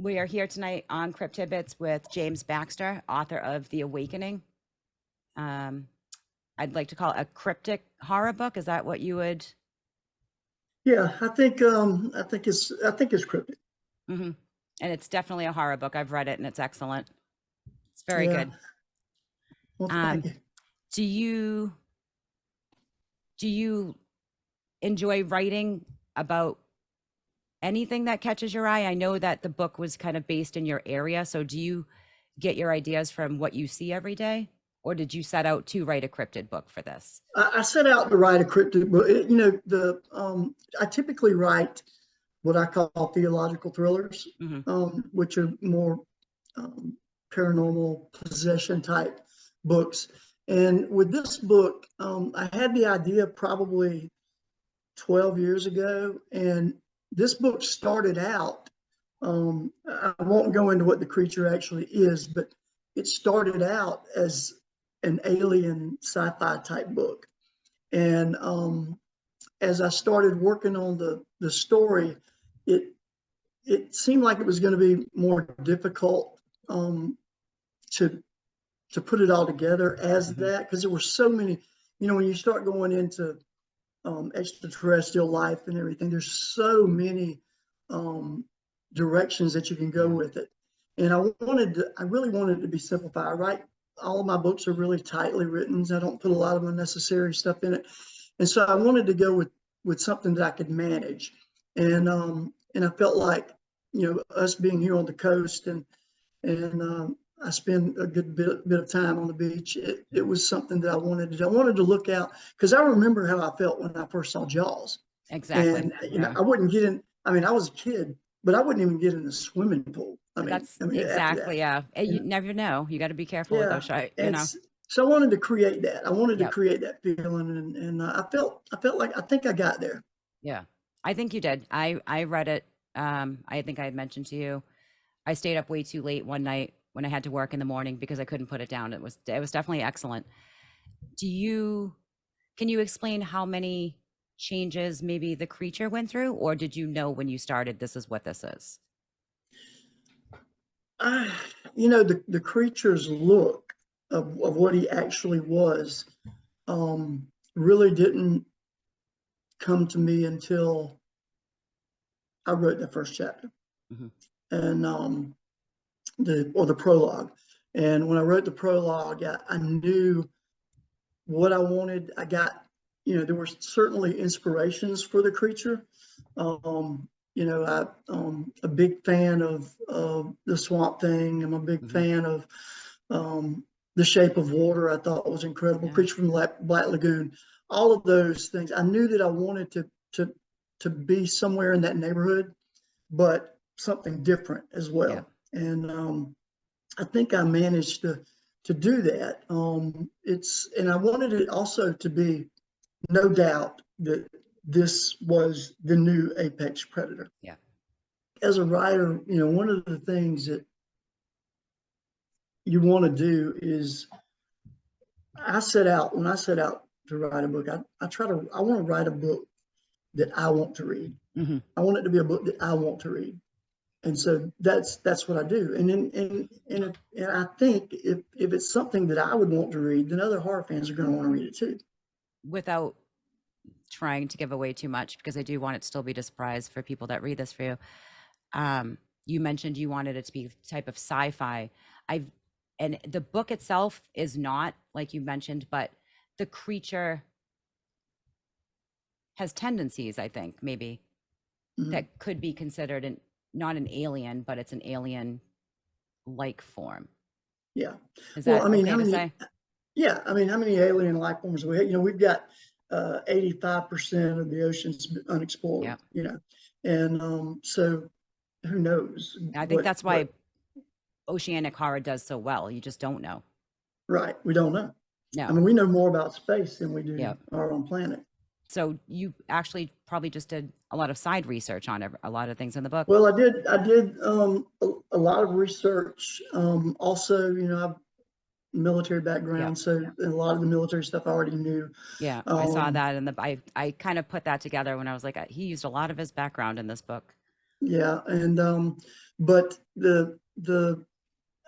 We are here tonight on Cryptidbits with James Baxter, author of The Awakening. Um, I'd like to call it a cryptic horror book. Is that what you would? Yeah, I think it's cryptic. Mm-hmm. And it's definitely a horror book. I've read it and it's excellent. It's very Yeah. good. Well, thank Um, you. do you do you enjoy writing about anything that catches your eye? I know that the book was kind of based in your area, so do you get your ideas from what you see every day, or did you set out to write a cryptid book for this? I set out to write a cryptic book. I typically write what I call theological thrillers, Mm-hmm. which are more um, paranormal possession type books. And with this book, I had the idea probably 12 years ago, and this book started out. I won't go into what the creature actually is, but it started out as an alien sci-fi type book. And as I started working on the story, it it seemed like it was going to be more difficult to put it all together as Mm-hmm. that, because there were so many. When you start going into extraterrestrial life and everything, there's so many um, directions that you can go Yeah. with it. And I really wanted it to be simplified. I write all of my books are really tightly written. So I don't put a lot of unnecessary stuff in it. And so I wanted to go with something that I could manage. And I felt like, us being here on the coast, and I spend a good bit of time on the beach. It was something that I wanted to do. I wanted to look out, because I remember how I felt when I first saw Jaws. Exactly. And Yeah. I wouldn't get in. I mean, I was a kid, but I wouldn't even get in the swimming pool. That's After exactly, that. yeah. And you And never know. You got to be careful with yeah, those shots, you and know. so I wanted to create that. I wanted to Yep. create that feeling, and I felt like I think I got there. Yeah. I think you did. I read it. I think I had mentioned to you. I stayed up way too late one night when I had to work in the morning because I couldn't put it down. It was definitely excellent. Do you Can you explain how many changes maybe the creature went through, or did you know when you started this is what this is? I, the creature's look of what he actually was really didn't come to me until I wrote the first chapter, Hmm. and the prologue. And when I wrote the prologue, I knew what I wanted. There were certainly inspirations for the creature. I'm a big fan of the Swamp Thing. I'm a big Hmm. fan of The Shape of Water. I thought was incredible. Yeah. Creature from the Black Lagoon. All of those things. I knew that I wanted to be somewhere in that neighborhood, but something different as Yeah. well. And I think I managed to do that. And I wanted it also to be no doubt that this was the new apex predator. Yeah. As a writer, one of the things that you want to do is when I set out to write a book, I want to write a book that I want to read. Hmm. I want it to be a book that I want to read. And so that's what I do. And I think if it's something that I would want to read, then other horror fans are going to want to read it too. Without trying to give away too much, because I do want it to still be a surprise for people that read this for you. You mentioned you wanted it to be type of sci-fi. I've And the book itself is not like you mentioned, but the creature has tendencies, I think, maybe Mhm. that could be considered not an alien, but it's an alien like form. Yeah. Is Well, that okay to say? how many alien life forms do we have? We've got 85% of the oceans unexplored, Yeah. and so who knows I think what, that's why oceanic horror does so well. You just don't know. right. We don't know. I No. mean, we know more about space than we do Yeah. our own planet. So you actually probably just did a lot of side research on a lot of things in the book. Well, I did a lot of research. Also, I've military Yeah. background, so a lot of the military stuff I already knew. Yeah. I saw Um, that, and I kind of put that together when I was like, he used a lot of his background in this book. Yeah, and but the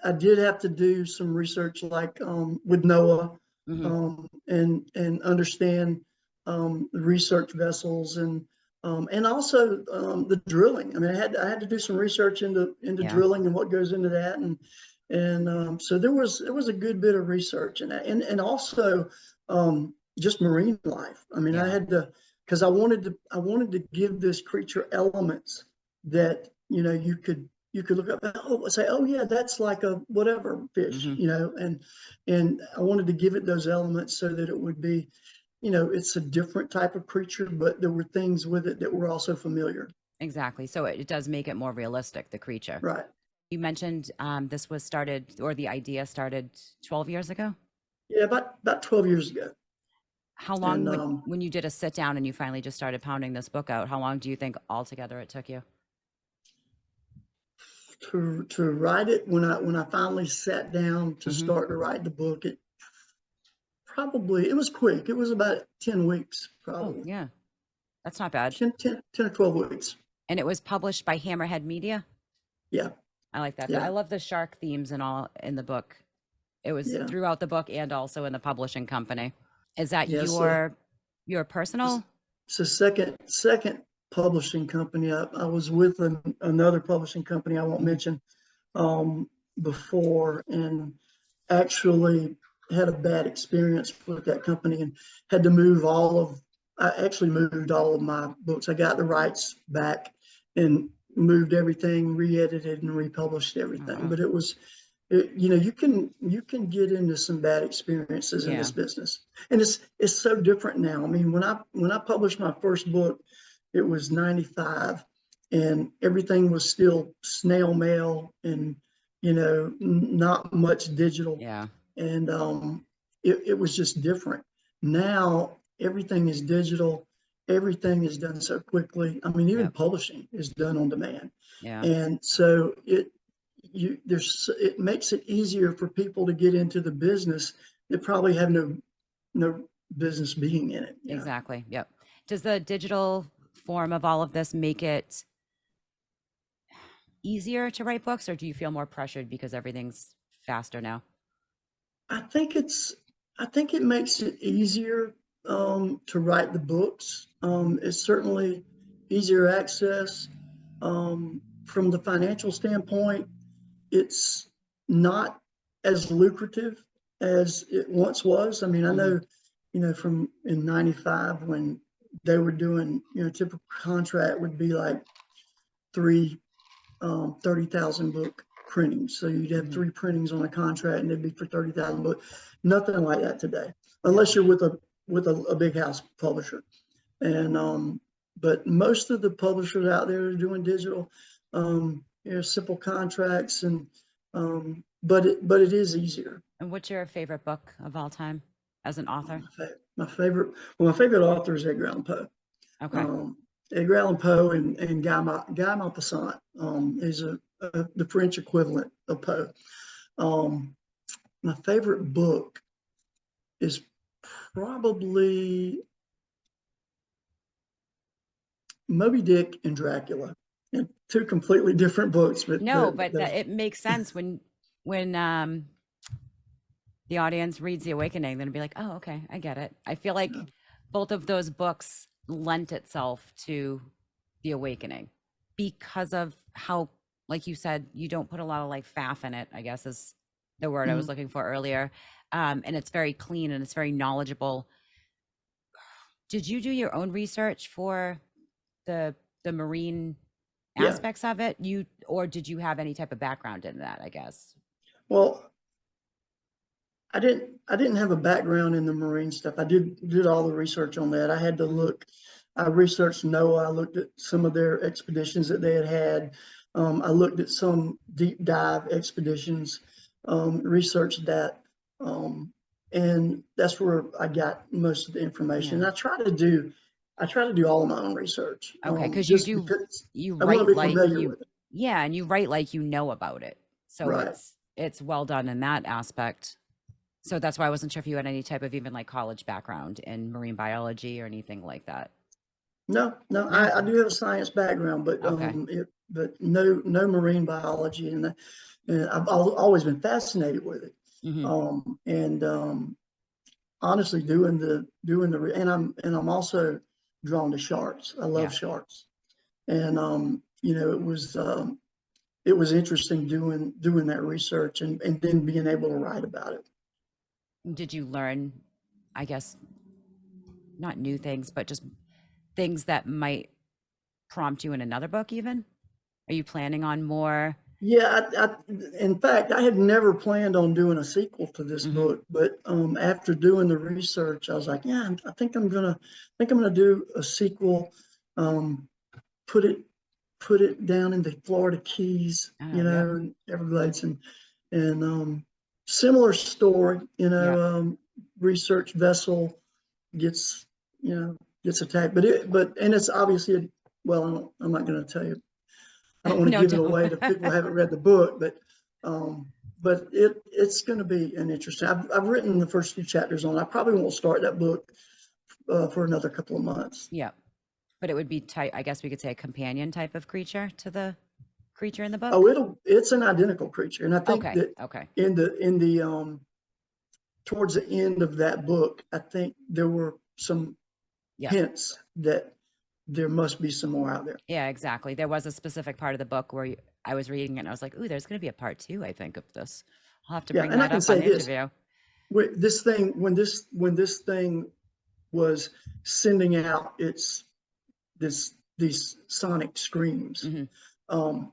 I did have to do some research, like with Noah, Hmm. and understand the research vessels, and also the drilling. I mean, I had to do some research into Yeah. drilling and what goes into that, and so there was a good bit of research in that, and also just marine life. I mean, I Yeah. had to, because I wanted to give this creature elements that you could look up, oh, say, oh yeah, that's like a whatever fish, Hmm. and I wanted to give it those elements so that it would be, it's a different type of creature, but there were things with it that were also familiar. Exactly. So it does make it more realistic, the creature. Right. You mentioned this was started, or the idea started 12 years ago. Yeah, about 12 years ago. How long, And when you did a sit down and you finally just started pounding this book out, how long do you think altogether it took you? to write it, when I finally sat down to Hmm. start to write the book, it was quick. It was about 10 weeks, Oh, probably yeah. That's not bad. 10 or 12 weeks. And it was published by Hammerhead Media. Yeah. I like that. I Yeah. love the shark themes and all in the book. It was Yeah. throughout the book and also in the publishing company. Is that Yeah. So your it's, personal? it's a second publishing company. I was with another publishing company I won't Mhm. mention um, before, and actually had a bad experience with that company, and had to move all of. I actually moved all of my books. I got the rights back and moved everything, re-edited and republished Oh, everything. wow. But you can get into some bad experiences in Yeah. this business, and it's so different now. I mean, when I published my first book, it was 95, and everything was still snail mail, and not much digital, Yeah. and it was just different. Now everything is digital, everything is done so quickly. I mean, even Yep. publishing is done on demand, Yeah. and so it makes it easier for people to get into the business that probably have no business being in it. Exactly. Yep. Does the digital form of all of this make it easier to write books, or do you feel more pressured because everything's faster now? I think it's I think it makes it easier to write the books. It's certainly easier access. From the financial standpoint, it's not as lucrative as it once was. I mean, I Hmm. know, from in 95, when they were doing, typical contract would be like three 30,000 book printings. So you'd have Hmm. three printings on a contract, and it'd be for 30,000 books. Nothing like that today, unless Yeah. you're with a big house publisher. And but most of the publishers out there are doing digital, simple contracts, and but it is easier. And what's your favorite book of all time as an author? My favorite author is Edgar Allan Poe. Okay. Um, Edgar Allan Poe and Guy Maupassant is the French equivalent of Poe. Um, my favorite book is probably Moby Dick and Dracula, and two completely different books, but No, but that those. it makes sense when the audience reads The Awakening, then be like, oh, okay, I get it. I feel like Yeah. both of those books lent itself to The Awakening because of how, like you said, you don't put a lot of like faff in it, I guess is the word I was Mhm. looking for earlier. And it's very clean and it's very knowledgeable. Did you do your own research for the the marine Yeah. aspects of it? Or did you have any type of background in that, I guess? Well, I didn't have a background in the marine stuff. I did all the research on that. I had to Hmm. look. I researched NOAA. I looked at some of their expeditions that they had had. I looked at some deep dive expeditions, researched that, um, and that's where I got most of the information. Yeah. And I try to do all of my own research, Okay, because just because you I want write to be like familiar with it. yeah, and you write like you know about it. So Right. it's well done in that aspect. So that's why I wasn't sure if you had any type of even like college background in marine biology or anything like that. No, no, No? I do have a science background, but Okay. no marine biology, and I've always been fascinated with it. Hmm. And honestly, and I'm also drawn to sharks. I love Yeah. sharks, and it was interesting doing that research and then being able to write about it. Did you learn, I guess, not new things, but just things that might prompt you in another book even? Are you planning on more? Yeah, in fact, I had never planned on doing a sequel to this Hmm. book, but after doing the research, I was like, yeah, I think I'm gonna do a sequel. Um, put it put it down in the Florida Keys, Oh, yep. and Everglades, and similar story, Yep. research vessel gets gets attacked, and it's obviously well, I'm not going to tell you. I don't want to No, give it don't. away to people who haven't read the book, um, but it's going to be an interesting. I've written the first few chapters on. I probably won't start that book for another couple of months. Yep. But it would be type, I guess we could say a companion type of creature to the creature in the Oh, book. it's an identical creature, and I think Okay. that Okay. in the towards the end of that book, I think there were some Yep. hints that there must be some more out there. Yeah, exactly. There was a specific part of the book where I was reading it and I was like, ooh, there's going to be a part two, I think, of this. I'll have to Yeah, bring and I that can up on say the this: interview. this thing, when this thing was sending out these sonic screams, Hmm. um,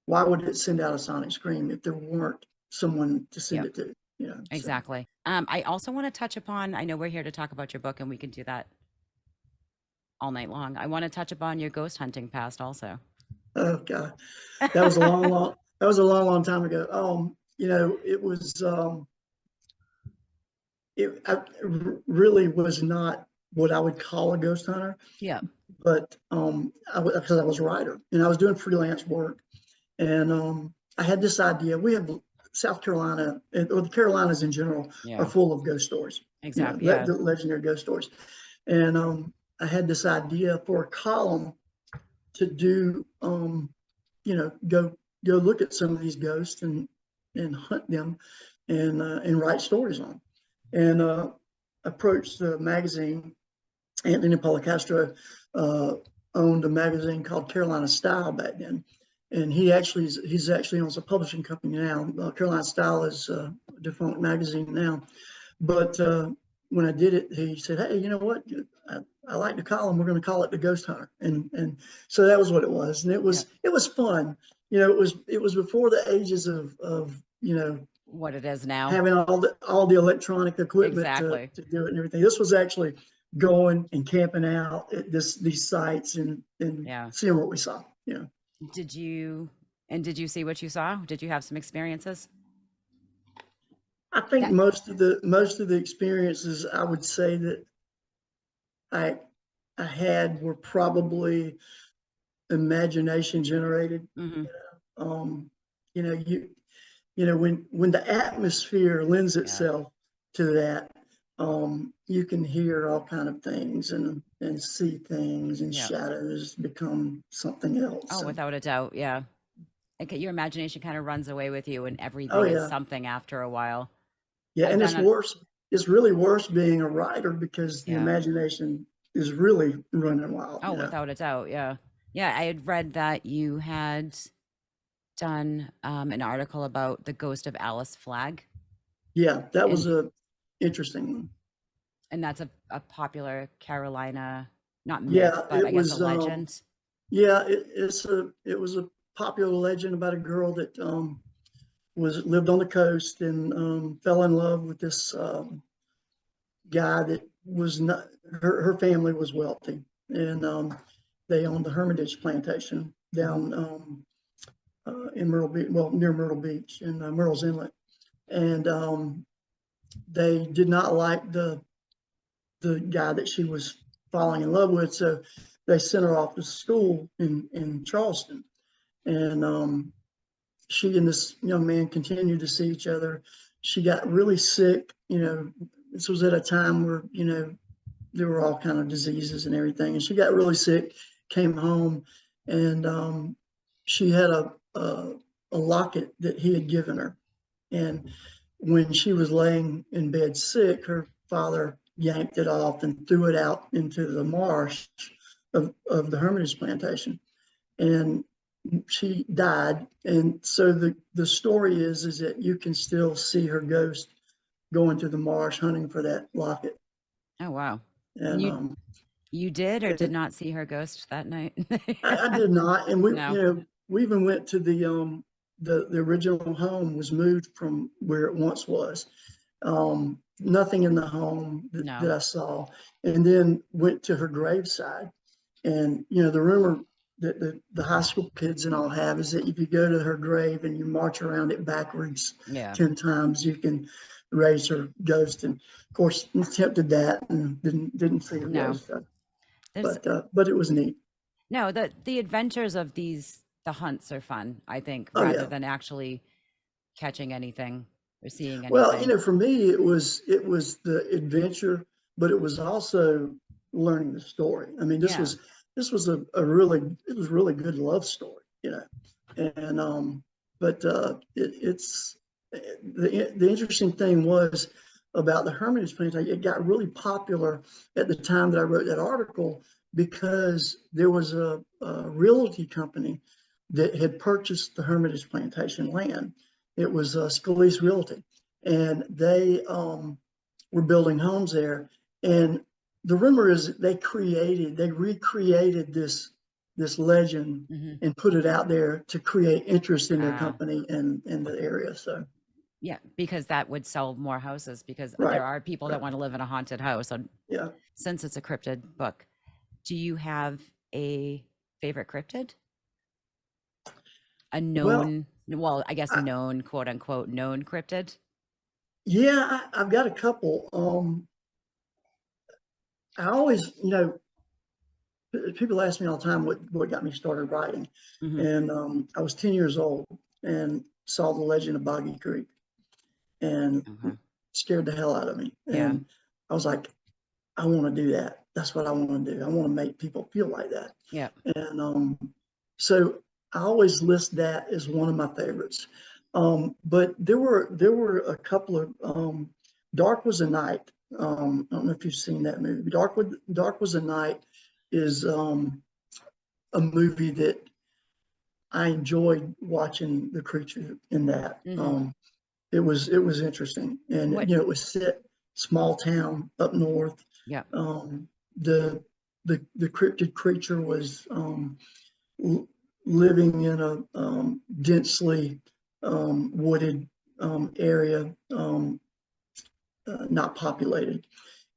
why would it send out a sonic scream if there weren't someone to send Yep. it to? So Exactly. I also want to touch upon, I know we're here to talk about your book and we can do that all night long. I want to touch upon your ghost hunting past also. oh god, that was a long time ago. It was really was not what I would call a ghost hunter, Yeah. but because I was a writer and I was doing freelance work, and I had this idea. We have South Carolina, or the Carolinas in general, are Yeah. full of ghost stories. Exactly. Yeah. The legendary ghost stories, and I had this idea for a column to do, go look at some of these ghosts and hunt them and write stories on, and approached the magazine. Anthony Policastro uh, owned a magazine called Carolina Style back then, and he's actually owns a publishing company now. Carolina Style is a defunct magazine now, but when I did it, he said, "Hey, you know what? I like the column. We're going to call it the Ghost Hunter," and so that was what it was, and Yeah. it was fun. It was before the ages of What it is now. having all the electronic equipment Exactly. to do it and everything. This was actually going and camping out at these sites and Yeah. seeing what we saw. Did you, and did you see what you saw? Did you have some experiences? I think That. most of the experiences I would say that I I had were probably imagination generated. Hmm. Um, you know, when the atmosphere lends Yeah. itself to that, you can hear all kind of things and see things, and Yeah. shadows become something else. Oh, So, without a doubt. Yeah. Okay, your imagination kind of runs away with you and oh everything is yeah, something after a while. yeah, I've and been it's on. worse. It's really worse being a writer because the Yeah. imagination is really running wild. Oh, without a doubt. Yeah. Yeah. I had read that you had done an article about the ghost of Alice Flagg. Yeah, that was And a interesting one. that's a popular Carolina, not myth, Yeah, but it I guess a was. legend. Yeah, it was a popular legend about a girl that was lived on the coast and fell in love with this guy that was not her family was wealthy, and they owned the Hermitage plantation Hmm. down in Myrtle Beach, well, near Myrtle Beach in Myrtle's Inlet, and they did not like the guy that she was falling in love with, so they sent her off to school in Charleston, and she and this young man continued to see each other. She got really sick. This was at a time where, there were all kind of diseases and everything. And she got really sick, came home, and she had a locket that he had given her. And when she was laying in bed sick, her father yanked it off and threw it out into the marsh of the Hermitage plantation. And she died. And so the story is that you can still see her ghost going through the marsh hunting for that locket. Oh, wow. And And you did or did and not see her ghost that night? I did not. And we, No, we even went to the original home was moved from where it once was. Nothing in the home that no. I saw, and then went to her graveside. And the rumor that the high school kids and all have is that if you go to her grave and you march around it backwards Yeah, 10 times, you can raise her ghost. And of course, attempted that and didn't see her no. ghost. There's But it was neat. no, the adventures of the hunts are fun, I think, Oh rather yeah. than actually catching anything or seeing Well, anything. for me, it was the adventure, but it was also learning the story. I mean, Yeah, this was a really it was really good love story. And but it's the interesting thing was about the Hermitage plantation. It got really popular at the time that I wrote that article because there was a realty company that had purchased the Hermitage plantation land. It was Scalise Realty, and they were building homes there. And the rumor is that they recreated this legend hmm and put it out there to create interest in their uh, company and in the area. So yeah, because that would sell more houses because right, there are people right, that want to live in a haunted house. And yeah. since it's a cryptid book, do you have a favorite cryptid? A Well, known, well, I guess I, known, quote unquote, known cryptid? yeah, I've got a couple. I always, people ask me all the time what got me started writing, Hmm. and I was 10 years old and saw the Legend of Boggy Creek, and Okay. scared the hell out of me. Yeah. And I was like, I want to do that. That's what I want to do. I want to make people feel like that. Yeah. And so I always list that as one of my favorites. But there were a couple of Dark Was a Night. I don't know if you've seen that movie. Dark Was a Night is a movie that I enjoyed watching the creature in that. Hmm. It was interesting, and What? it was set small town up north. Yeah. Um, the the cryptid creature was living in a densely wooded area, not populated.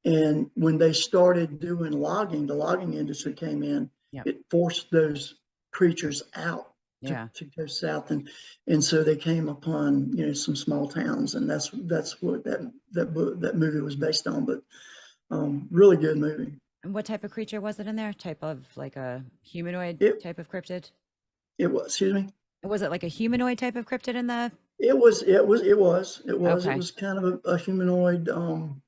And when they started doing logging, the logging industry came in. Yeah. It forced those creatures out Yeah. to go south, and so they came upon some small towns, and that's what that movie was based on. But really good movie. And what type of creature was it in there? Type of like a humanoid It type of cryptid? it was, excuse me. Was it like a humanoid type of cryptid in the? It Okay. was kind of a humanoid, um,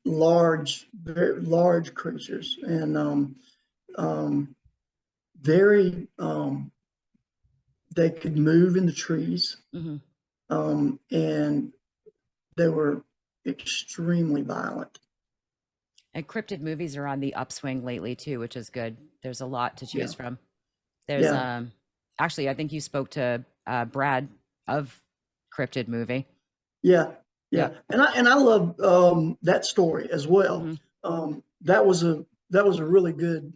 large, very large creatures, and um, very they could move in the trees, Hmm. and they were extremely violent. And cryptid movies are on the upswing lately too, which is good. There's a lot to Yeah, choose from. There's yeah, actually I think you spoke to Brad of Cryptid movie. yeah, yeah. Yep. And I love that story as well. Hmm. That was a really good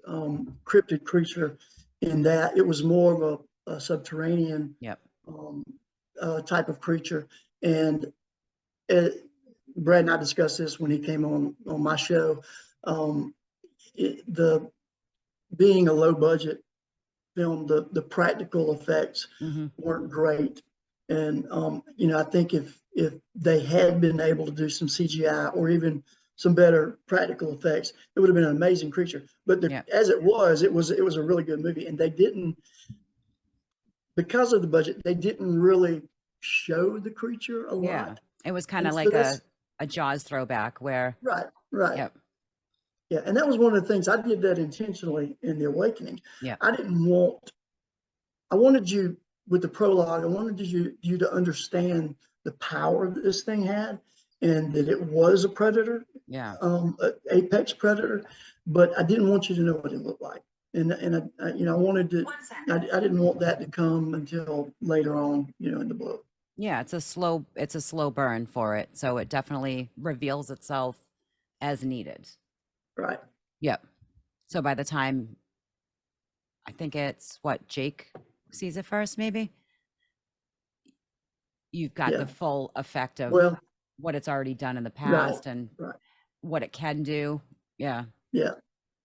cryptid creature in that it was more of a subterranean Yep. um, type of creature. And it, Brad and I discussed this when he came on my show. Um, the being a low budget film, the practical effects Hmm. weren't great, and I think if they had been able to do some CGI or even some better practical effects, it would have been an amazing creature. But Yep. as it was a really good movie, and they didn't, because of the budget, they didn't really show the creature a Yeah. lot, It was kind and of so like that's a Jaws throwback where, right, right. yep. Yeah, and that was one of the things I did that intentionally in The Awakening. Yeah. I didn't want, I wanted you with the prologue, I wanted you to understand the power that this thing had and that it was a predator, Yeah. apex predator, but I didn't want you to know what it looked like. And I you know, I wanted to, I didn't want that to come until later on, you know, in the book. Yeah, it's a slow burn for it. So it definitely reveals itself as needed. Right. Yep. So by the time I think it's what Jake sees it first, maybe you've got Yeah. the full effect of Well, what it's already done in the right. past and Right. what it can do. Yeah. Yeah.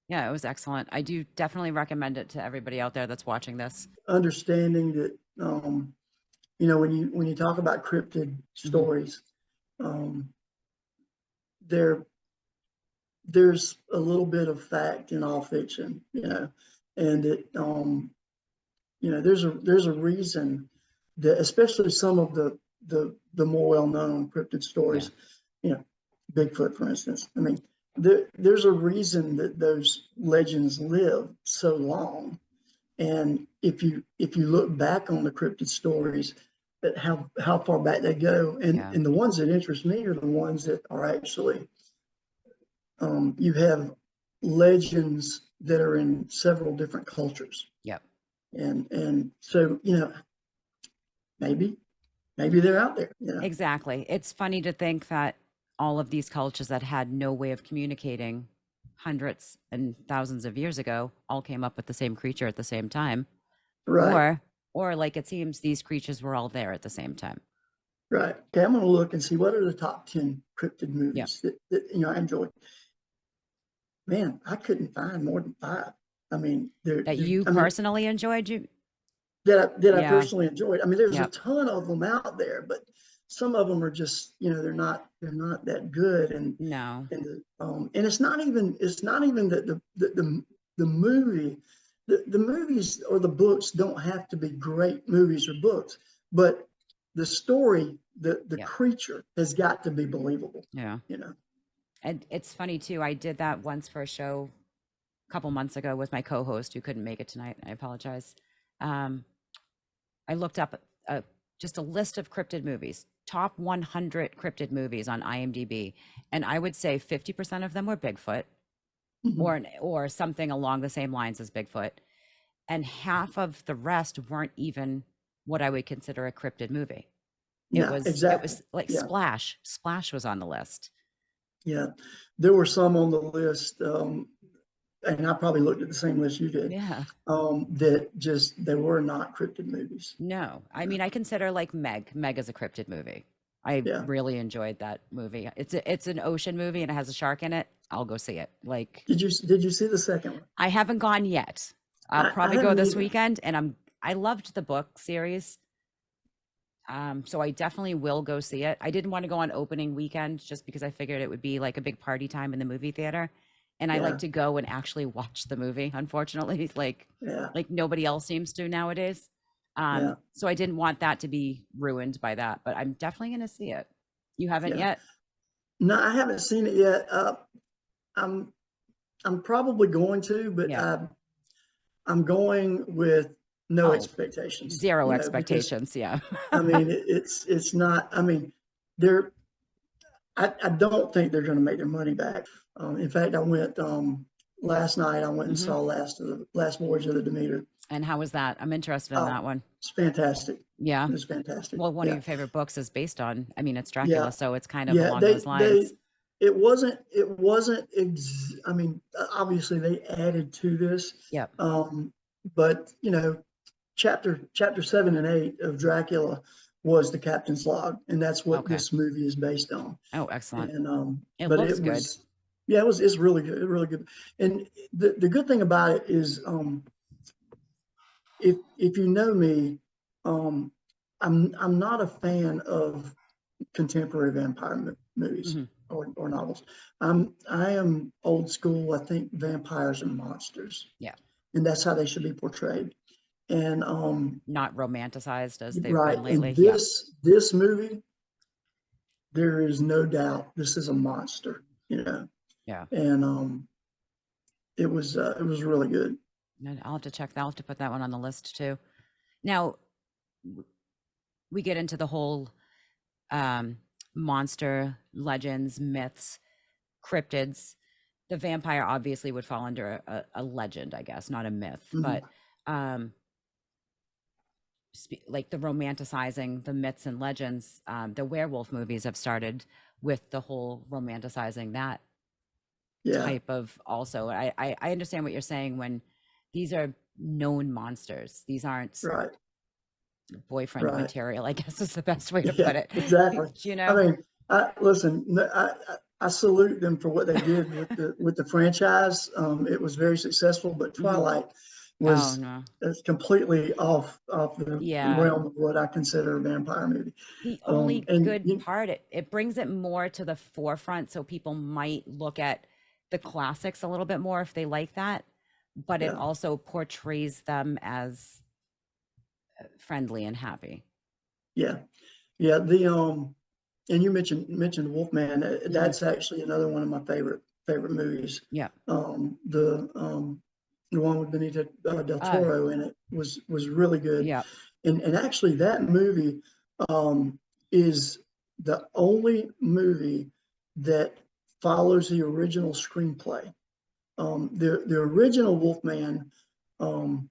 Yeah, it was excellent. I do definitely recommend it to everybody out there that's watching this. Understanding that, you know, when you talk about cryptid Hmm. stories, um, there there's a little bit of fact in all fiction, you know, and it, you know, there's a reason that, especially some of the more well known cryptid Yeah. stories, you know, Bigfoot, for instance. I mean, there's a reason that those legends live so long. And if you look back on the cryptid stories, that how far back they go, Yeah. and the ones that interest me are the ones that are actually, you have legends that are in several different cultures, Yep. and so, you know, maybe maybe they're out there, you know. Exactly. It's funny to think that all of these cultures that had no way of communicating hundreds and thousands of years ago all came up with the same creature at the same time. Right. Or like it seems these creatures were all there at the same time. Right. Okay, I'm going to look and see what are the top 10 cryptid Yeah. movies that you know I enjoyed. Man, I couldn't find more than five. I mean, That you I mean, personally enjoyed you. that I Yeah. personally enjoyed. I mean, there's a Yep. ton of them out there, but some of them are just, you know, they're not that good, No. and it's not even that the movie, the movies or the books don't have to be great movies or books, but the story, the Yep. creature has got to be believable, Yeah. you know. And it's funny too. I did that once for a show a couple months ago with my co-host who couldn't make it tonight. I apologize. Um, I looked up just a list of cryptid movies, top 100 cryptid movies on IMDb, and I would say 50% of them were Bigfoot Mhm. or something along the same lines as Bigfoot, and half of the rest weren't even what I would consider a cryptid movie. No, It exactly. was like Yeah, Splash. Splash was on the list. yeah. There were some on the list, and I probably looked at the same list you did, Yeah. that just they were not cryptid movies. No, I mean, I consider like Meg. Meg is a cryptid movie. I Yeah. really enjoyed that movie. It's an ocean movie and it has a shark in it. I'll go see it. Like Did you see the second one? I haven't gone yet. I'll I probably go haven't this either. weekend and I loved the book series. So I definitely will go see it. I didn't want to go on opening weekend just because I figured it would be like a big party time in the movie theater. And I like Yeah, to go and actually watch the movie, unfortunately, yeah, like nobody else seems to nowadays. yeah, So I didn't want that to be ruined by that, but I'm definitely going to see it. You haven't yeah. yet? No, I haven't seen it yet. I'm I'm probably going to, but Yeah. I'm going with no Oh, expectations, zero you know, because expectations. Yeah. I mean it's not. I mean, they're I don't think they're going to make their money back. In fact, I went, last night. I went and Hmm. saw Last Voyage of the Demeter. And how was that? I'm interested in Oh, that one. it's fantastic. Yeah. It's fantastic. Well, one of Yeah, your favorite books is based on, I mean, it's yeah, Dracula, so it's kind of yeah. along those lines. It wasn't. I mean, obviously they added to this, Yep. but you know, chapter 7 and 8 of Dracula was the captain's log, and that's what Okay. this movie is based on. Oh, excellent. And It but looks it good. was, yeah, it's really good, really good. And the good thing about it is, if you know me, um, I'm not a fan of contemporary vampire movies Hmm. or novels. I am old school. I think vampires are monsters, Yeah. and that's how they should be portrayed. And Not romanticized as they've right, been and lately. Yeah. this movie, there is no doubt this is a monster, you know. Yeah. And it was really good. And I'll have to check that. I'll have to put that one on the list too. Now we get into the whole um, monster legends, myths, cryptids. The vampire obviously would fall under a legend, I guess, not a myth, but Mhm. um, like the romanticizing the myths and legends. The werewolf movies have started with the whole romanticizing that Yeah, type of also. I understand what you're saying when these are known monsters. These aren't right, boyfriend right. material, I guess is the best way to Yeah, put it. exactly. You I know? mean, I listen. I salute them for what they did with the franchise. It was very successful, but Hmm. Twilight Oh was no. is completely off the Yeah. realm of what I consider a vampire movie. The only And good part, it brings it more to the forefront, so people might look at the classics a little bit more if they like that, but it yeah, also portrays them as friendly and happy. yeah, yeah. And you mentioned Wolfman. Hmm. That's actually another one of my favorite movies. Yeah. Um, the um, the one with Benito del Uh, Toro in it was really good. yeah. And actually, that movie um, is the only movie that follows the original screenplay. The original Wolfman, um,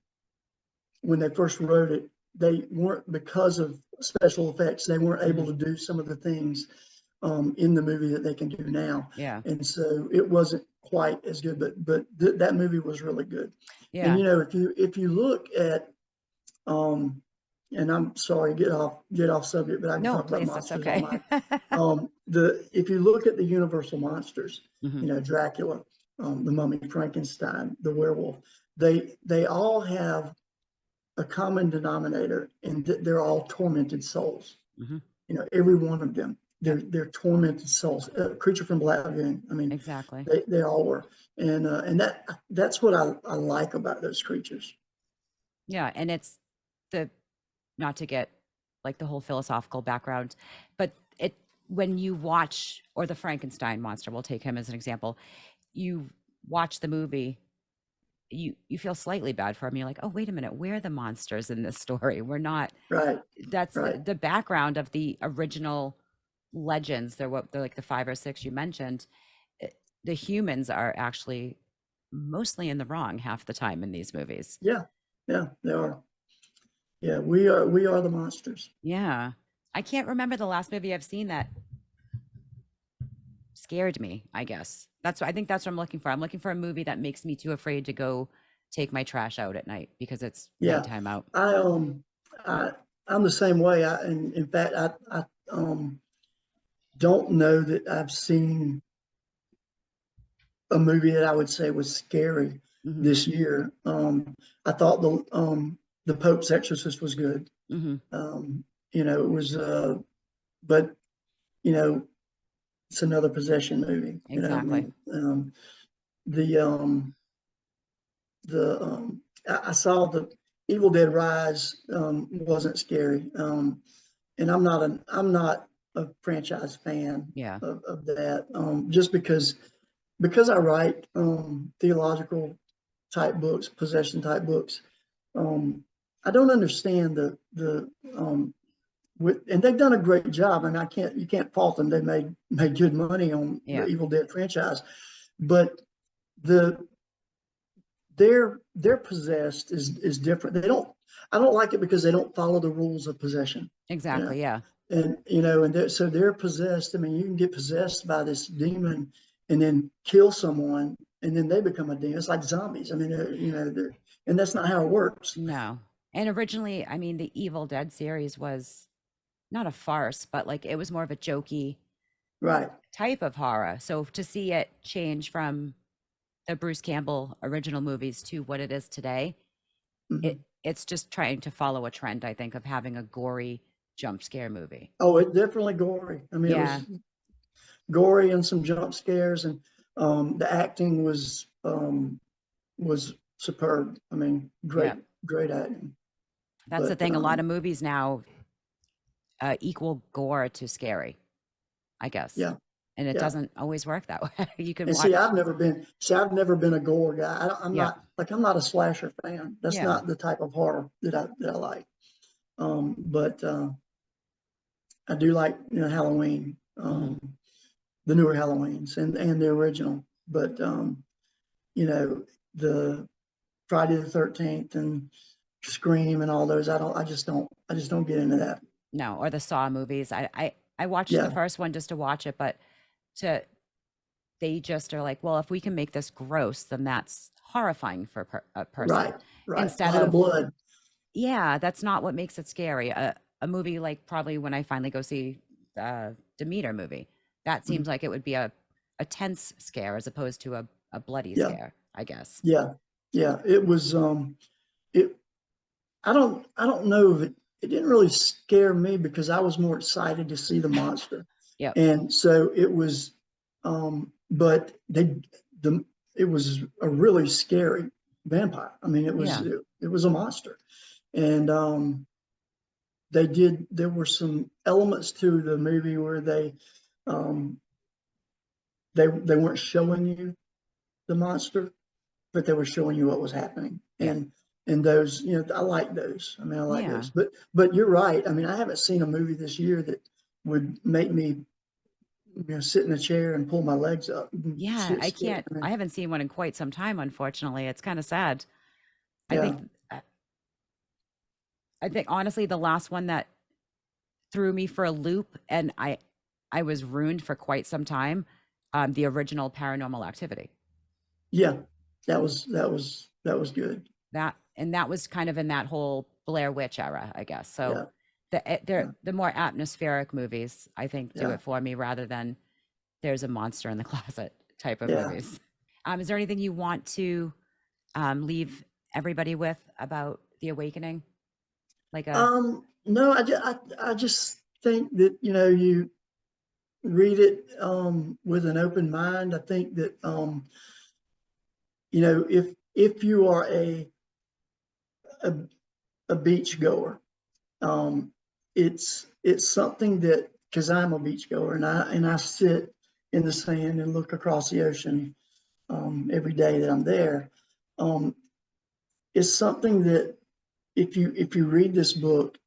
when they first wrote it, they weren't, because of special effects, they weren't able Hmm. to do some of the things in the movie that they can do now, Yeah. and so it wasn't quite as good. But that movie was really good. And Yeah. you know, if you look at and I'm sorry, get off subject, but I can No, talk about please, it's monsters all okay. night. The If you look at the Universal monsters, Hmm. you know, Dracula, the Mummy, Frankenstein, the werewolf, they all have a common denominator, and they're all tormented souls. Hmm. You know, every one of them, Yep. they're tormented souls. Creature from Black Lagoon. I mean, Exactly. they all were, and that's what I like about those creatures. Yeah, and it's the not to get like the whole philosophical background, but it when you watch or the Frankenstein monster, we'll take him as an example. You watch the movie, you feel slightly bad for him. You're like, oh, wait a minute, we're the monsters in this story. We're not. Right, That's right. the background of the original legends. They're like the five or six you mentioned. eh, The humans are actually mostly in the wrong half the time in these movies. Yeah, yeah, they are. Yeah, we are the monsters. Yeah. I can't remember the last movie I've seen that scared me, I guess. I think that's what I'm looking for. I'm looking for a movie that makes me too afraid to go take my trash out at night because it's Yeah, nighttime out. I I I'm the same way. In fact, I don't know that I've seen a movie that I would say was scary Hmm. this year. I thought the Pope's Exorcist was good. Hmm. You know, it was but you know, it's another possession movie. You know, I Exactly. mean, the I saw the Evil Dead Rise wasn't scary, and I'm not a franchise fan Yeah. of that, just because I write theological type books, possession type books. Um, I don't understand the and they've done a great job, and you can't fault them. They made good money on the Yeah. Evil Dead franchise, but the they're possessed is different. They don't I don't like it because they don't follow the rules of possession. You know, Exactly. Yeah. and you know, and so they're possessed. I mean, you can get possessed by this demon and then kill someone, and then they become a demon. It's like zombies. I mean, and that's not how it works. No. And originally, I mean, the Evil Dead series was not a farce, but like it was more of a jokey Right. type of horror. So to see it change from the Bruce Campbell original movies to what it is today, Hmm. it's just trying to follow a trend, I think, of having a gory jump scare movie. Oh, it definitely gory. I mean, it Yeah. was gory and some jump scares, and the acting was superb. I mean, Yeah. great acting. That's the But thing. A lot of movies now equal gore to scary, I guess. yeah, and it Yeah. doesn't always work that way. You can And see, watch. I've never been a gore guy. I'm Yeah. not like, I'm not a slasher fan. That's Yeah. not the type of horror that I like. But I do like, Halloween, Hmm. the newer Halloweens and the original. But you know, the Friday the 13th and Scream and all those, I just don't get into that. No, or the Saw movies. I watched the Yeah, first one just to watch it, but to they just are like, well, if we can make this gross, then that's horrifying for a person. right, right. A Instead lot of of, blood. yeah, that's not what makes it scary. A movie like probably when I finally go see Demeter movie, that Mhm. seems like it would be a tense scare as opposed to a bloody Yeah, scare, I guess. yeah, yeah. It was it I don't know if it didn't really scare me because I was more excited to see the monster. Yep. And so it was but the it was a really scary vampire. I mean, Yeah. it was a monster. And there were some elements to the movie where um they weren't showing you the monster, but they were showing you what was happening. Yeah. And those, I like those. I mean, I like Yeah. those. But you're right. I mean, I haven't seen a movie this year that would make me, sit in a chair and pull my legs up and Yeah. sit I scared. can't, I I mean, haven't seen one in quite some time, unfortunately. It's kind of sad. I yeah, think, I think honestly, the last one that threw me for a loop and I was ruined for quite some time, the original Paranormal Activity. yeah, that was good. That was kind of in that whole Blair Witch era, I guess. So Yeah, they're yeah, the more atmospheric movies, I think, do yeah, it for me rather than there's a monster in the closet type of yeah. movies. Is there anything you want to leave everybody with about The Awakening? Like a, No, I just think that, you read it with an open mind. I think that, if you are a, a beach goer, um, it's something that, because I'm a beach goer and I sit in the sand and look across the ocean every day that I'm there. Um, it's something that if you read this book,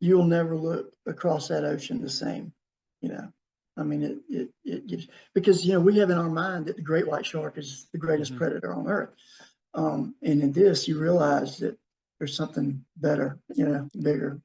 you'll never look across that ocean the same. You know, I mean, it gives, because we have in our mind that the great white shark is the greatest mhm. predator on earth. And in this, you realize that there's something better, bigger.